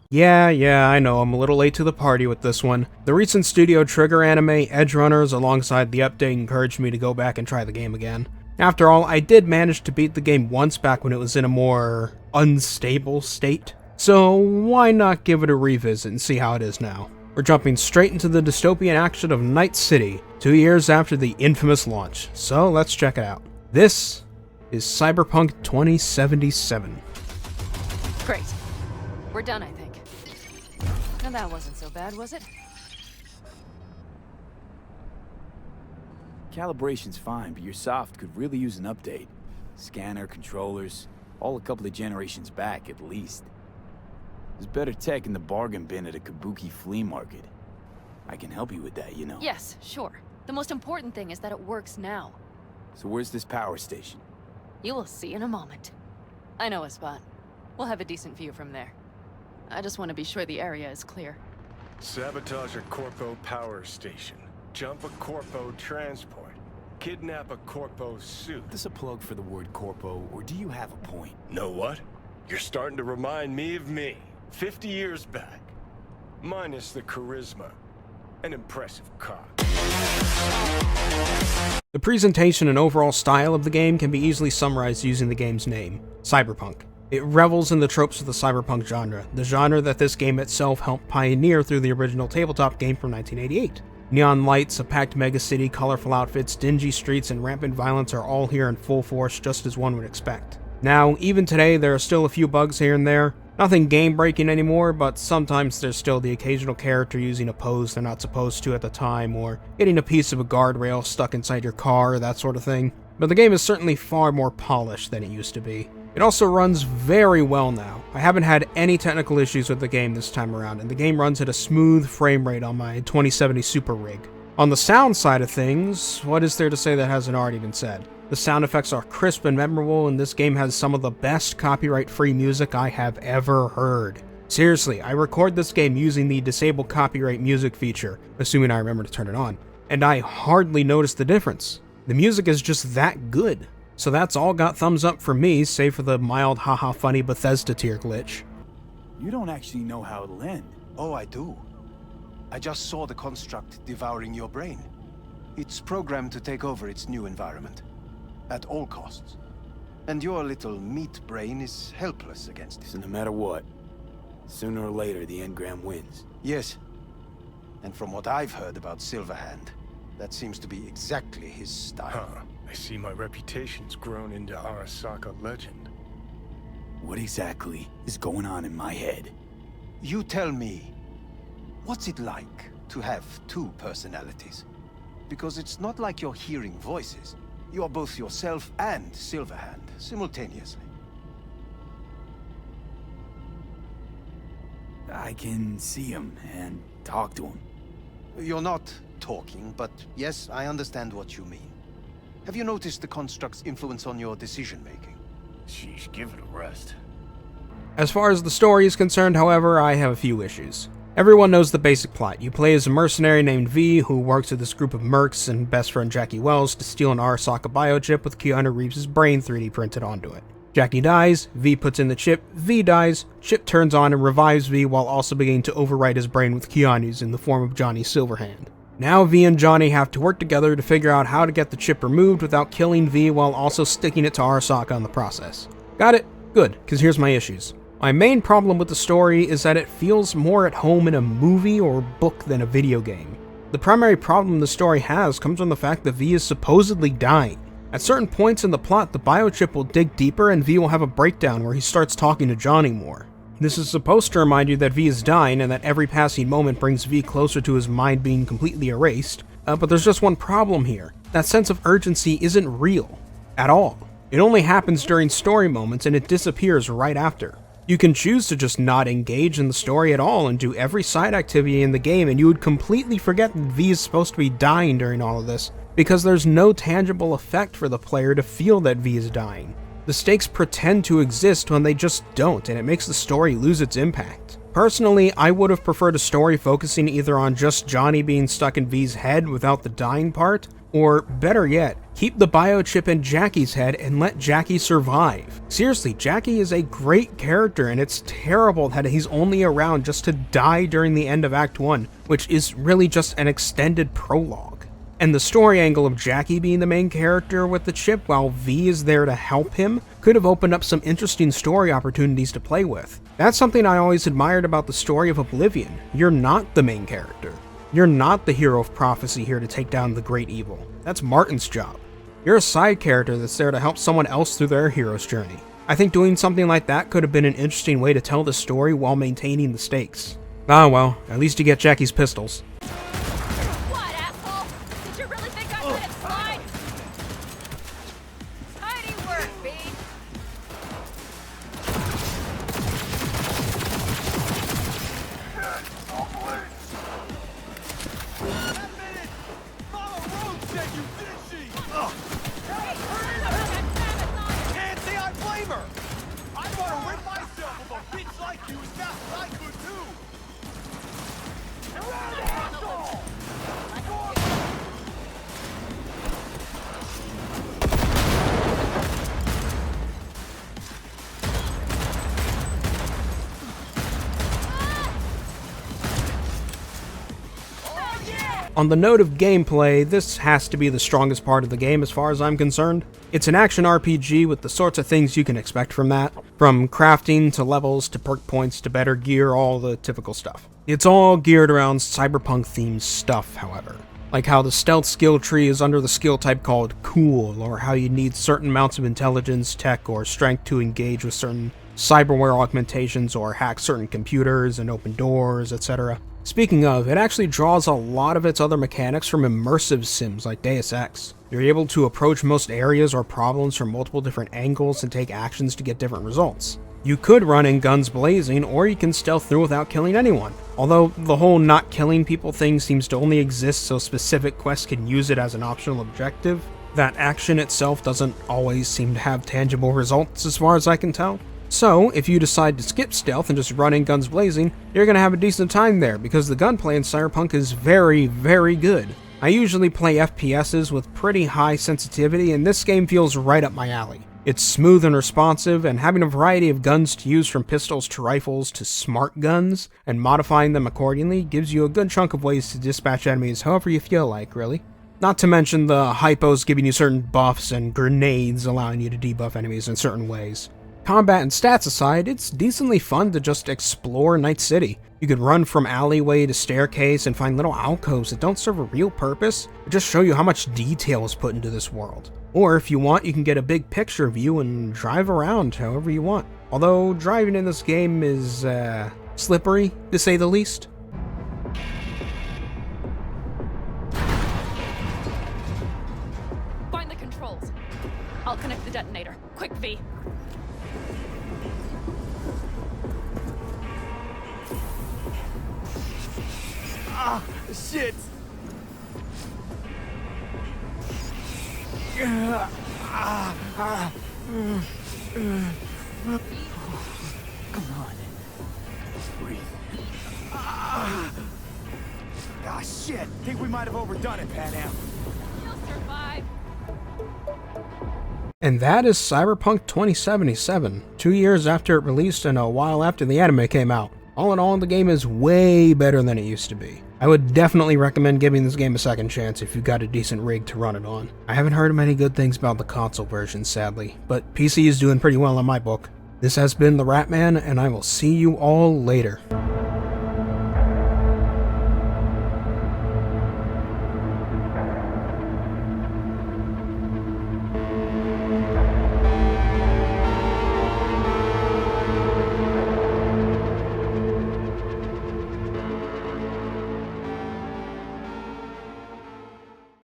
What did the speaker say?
Yeah, I know, I'm a little late to the party with this one. The recent Studio Trigger anime, Edgerunners, alongside the update encouraged me to go back and try the game again. After all, I did manage to beat the game once back when it was in a more unstable state, so why not give it a revisit and see how it is now? We're jumping straight into the dystopian action of Night City, 2 years after the infamous launch, so let's check it out. This is Cyberpunk 2077. Great. We're done, I think. And that wasn't so bad, was it? Calibration's fine, but your soft could really use an update. Scanner, controllers, all a couple of generations back at least. There's better tech in the bargain bin at a kabuki flea market. I can help you with that, you know. Yes, sure. The most important thing is that it works now. So where's this power station? You will see in a moment. I know a spot. We'll have a decent view from there. I just want to be sure the area is clear. Sabotage a Corpo power station. Jump a Corpo transport. Kidnap a Corpo suit. Is this a plug for the word corpo, or do you have a point? Know what? You're starting to remind me of me. 50 years back. Minus the charisma. An impressive cock. The presentation and overall style of the game can be easily summarized using the game's name, Cyberpunk. It revels in the tropes of the cyberpunk genre, the genre that this game itself helped pioneer through the original tabletop game from 1988. Neon lights, a packed megacity, colorful outfits, dingy streets, and rampant violence are all here in full force, just as one would expect. Now, even today, there are still a few bugs here and there. Nothing game-breaking anymore, but sometimes there's still the occasional character using a pose they're not supposed to at the time, or getting a piece of a guardrail stuck inside your car, that sort of thing. But the game is certainly far more polished than it used to be. It also runs very well now. I haven't had any technical issues with the game this time around, and the game runs at a smooth frame rate on my 2070 Super rig. On the sound side of things, what is there to say that hasn't already been said? The sound effects are crisp and memorable, and this game has some of the best copyright-free music I have ever heard. Seriously, I record this game using the disable copyright music feature, assuming I remember to turn it on, and I hardly notice the difference. The music is just that good. So that's all got thumbs up from me, save for the mild haha funny Bethesda tier glitch. You don't actually know how it'll end. Oh, I do. I just saw the construct devouring your brain. It's programmed to take over its new environment. At all costs. And your little meat brain is helpless against it. So no matter what, sooner or later the engram wins. Yes. And from what I've heard about Silverhand, that seems to be exactly his style. Huh. I see my reputation's grown into Arasaka legend. What exactly is going on in my head? You tell me, what's it like to have two personalities? Because it's not like you're hearing voices. You're both yourself and Silverhand simultaneously. I can see him and talk to him. You're not talking, but yes, I understand what you mean. Have you noticed the construct's influence on your decision-making? Sheesh, give it a rest. As far as the story is concerned, however, I have a few issues. Everyone knows the basic plot. You play as a mercenary named V, who works with this group of mercs and best friend Jackie Wells to steal an Arasaka biochip with Keanu Reeves' brain 3D printed onto it. Jackie dies, V puts in the chip, V dies, chip turns on and revives V while also beginning to overwrite his brain with Keanu's in the form of Johnny Silverhand. Now V and Johnny have to work together to figure out how to get the chip removed without killing V while also sticking it to Arasaka in the process. Got it? Good, because here's my issues. My main problem with the story is that it feels more at home in a movie or book than a video game. The primary problem the story has comes from the fact that V is supposedly dying. At certain points in the plot, the biochip will dig deeper and V will have a breakdown where he starts talking to Johnny more. This is supposed to remind you that V is dying and that every passing moment brings V closer to his mind being completely erased, but there's just one problem here. That sense of urgency isn't real. At all. It only happens during story moments and it disappears right after. You can choose to just not engage in the story at all and do every side activity in the game and you would completely forget that V is supposed to be dying during all of this, because there's no tangible effect for the player to feel that V is dying. The stakes pretend to exist when they just don't, and it makes the story lose its impact. Personally, I would have preferred a story focusing either on just Johnny being stuck in V's head without the dying part, or better yet, keep the biochip in Jackie's head and let Jackie survive. Seriously, Jackie is a great character, and it's terrible that he's only around just to die during the end of Act 1, which is really just an extended prologue. And the story angle of Jackie being the main character with the chip while V is there to help him could have opened up some interesting story opportunities to play with. That's something I always admired about the story of Oblivion. You're not the main character. You're not the hero of prophecy here to take down the great evil. That's Martin's job. You're a side character that's there to help someone else through their hero's journey. I think doing something like that could have been an interesting way to tell the story while maintaining the stakes. Ah well, at least you get Jackie's pistols. What, asshole? Did you really think I'd let it slide? Tidy work, B. Can't say I blame her! I'd want to rid myself of a bitch like you as fast as I could too! On the note of gameplay, this has to be the strongest part of the game as far as I'm concerned. It's an action RPG with the sorts of things you can expect from that, from crafting to levels to perk points to better gear, all the typical stuff. It's all geared around Cyberpunk themed stuff, however. Like how the stealth skill tree is under the skill type called cool, or how you need certain amounts of intelligence, tech, or strength to engage with certain cyberware augmentations or hack certain computers and open doors, etc. Speaking of, it actually draws a lot of its other mechanics from immersive sims like Deus Ex. You're able to approach most areas or problems from multiple different angles and take actions to get different results. You could run in guns blazing, or you can stealth through without killing anyone. Although the whole not killing people thing seems to only exist so specific quests can use it as an optional objective, that action itself doesn't always seem to have tangible results as far as I can tell. So, if you decide to skip stealth and just run in guns blazing, you're going to have a decent time there, because the gunplay in Cyberpunk is very, very good. I usually play FPSs with pretty high sensitivity, and this game feels right up my alley. It's smooth and responsive, and having a variety of guns to use from pistols to rifles to smart guns, and modifying them accordingly, gives you a good chunk of ways to dispatch enemies however you feel like, really. Not to mention the hypos giving you certain buffs and grenades allowing you to debuff enemies in certain ways. Combat and stats aside, it's decently fun to just explore Night City. You could run from alleyway to staircase and find little alcoves that don't serve a real purpose, but just show you how much detail is put into this world. Or if you want, you can get a big picture view and drive around however you want. Although driving in this game is, slippery, to say the least. Find the controls. I'll connect the detonator. Quick, V. Ah, shit! Come on. Breathe. Ah, shit! Think we might have overdone it, Pan Am. You'll survive. And that is Cyberpunk 2077, 2 years after it released and a while after the anime came out. All in all, the game is way better than it used to be. I would definitely recommend giving this game a second chance if you've got a decent rig to run it on. I haven't heard many good things about the console version, sadly, but PC is doing pretty well in my book. This has been TheRatMan, and I will see you all later.